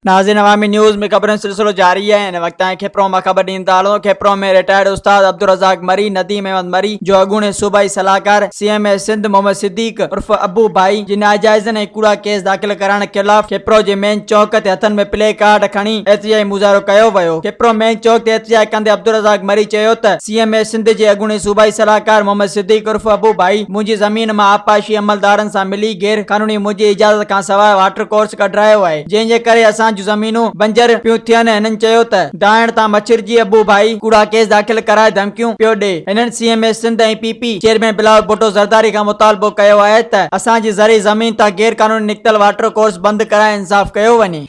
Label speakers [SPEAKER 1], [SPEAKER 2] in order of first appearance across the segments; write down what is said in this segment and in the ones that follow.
[SPEAKER 1] नाज़रीन, अवामी न्यूज़ में खबरें सिलसिलो जारी है। इन वक्त खेप्रो में खबर ॾींदा खेप्रो में रिटायर्ड उस्ताद अब्दुल रज़ाक मरी नदीम अहमद मरी जो अॻूणे सूबाई सलाहकार CMA सिंध मोहम्मद सिद्दीक उर्फ अबू भाई जी नाजायज़न ऐं कूड़ा केस दाख़िल करण खिलाफ़ खेप्रो जे मेन चौक ते हथनि में प्ले कार्ड खणी एहतिजाजी मुज़ाहिरो कयो वियो। खेप्रो मेन चौक ते एहतिजाज कंदे अब्दुल रज़ाक मरी चयो त CMA सिंध जे अॻूणे सूबाई सलाहकार मोहम्मद सिद्दीक उर्फ अबू भाई मुंहिंजी ज़मीन मां आपाशी अमलदारनि सां मिली गैर कानूनी मुंहिंजी इजाज़त खां सवाइ वाटर कोर्स कढायो आहे, जंहिंजे करे असां ज़मीनूं बंजर पियूं थियनि। हिननि चयो त दाइण तां मच्छरजी अबू भाई कूड़ा केस दाख़िल कराए धमकियूं पियो ॾे। हिननि CMA सिंध ऐं PP चेयरमैन बिलावल भुट्टो ज़रदारी खां मुतालबो कयो आहे त असांजी ज़री ज़मीन तां गैर कानूनी निकतल वाटर कोर्स बंदि कराए इंसाफ़ कयो वञे।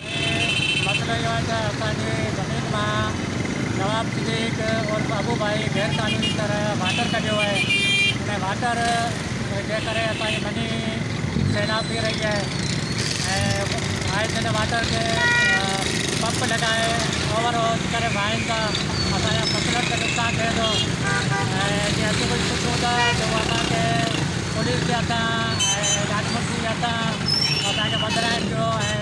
[SPEAKER 2] नवाब सिद्दीक और अबू भाई गैर कानूनी तरह वाटर कढियो आहे। उन वाटर जे करे असांजी मनी सैलाब थी रही है ऐं आए दिन वाटर के पंप लॻाए ओवरऑल करे वाइनि था। असांजा फसलनि खे नुक़सानु थिए थो ऐं जीअं अॼु कुझु पुछूं था जो असांखे पुलिस जे हथां ऐं राजमंत्री जे हथां असांखे बदिराइनि पियो ऐं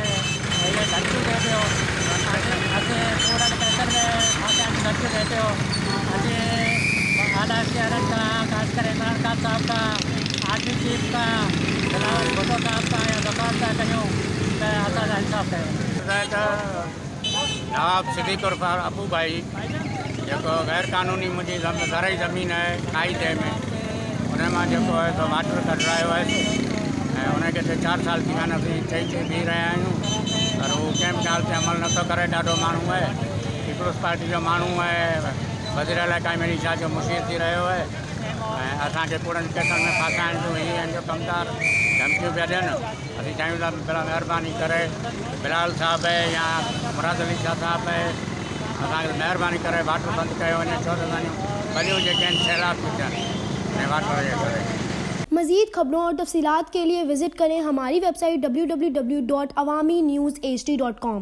[SPEAKER 2] इहे धमकियूं ॾिए पियो। असां पूरनि पैसनि में असांजी धमकियूं ॾिए पियो। असीं आला शहरनि खां ख़ासि करे इमरान ख़ान साहिब खां आर्मी चीफ खां बिलावल भुट्टो साहिब खां या दरख़्वास्त था कयूं त असांजा इंसाफ़ कयो।
[SPEAKER 3] नवाब सिद्दीक उर्फ अबू भाई जेको गैर कानूनी मुंहिंजी ज़रई ज़मीन आहे काई ते में उन मां जेको आहे सो वाटर कढायो आहे ऐं उनखे 4 साल थी विया आहिनि। असीं चई बीह रहिया आहियूं पर उहो कंहिं बि ॻाल्हि ते अमल नथो करे। ॾाढो माण्हू आहे पीपल्स पार्टी जो माण्हू आहे वज़ीर इलाइक़ा मिनी शाह जो मुशीर थी रहियो आहे ऐं असांखे कूड़नि केसनि में फासाइण जो हीअ जो कमदार धमकियूं पिया ॾियनि। असीं चाहियूं था महिरबानी करे बिलाल साहिब या मुराद अली शाह साहिब असांखे महिरबानी करे वाटर बंदि कयो वञे, छो त असांजूं गलियूं जेके आहिनि सैलाब थी थियनि ऐं वाटर जे करे।
[SPEAKER 4] मज़ीद खबरों और तफसीलात के लिए विजिट करें हमारी वेबसाइट www.awamiNewsHD.com।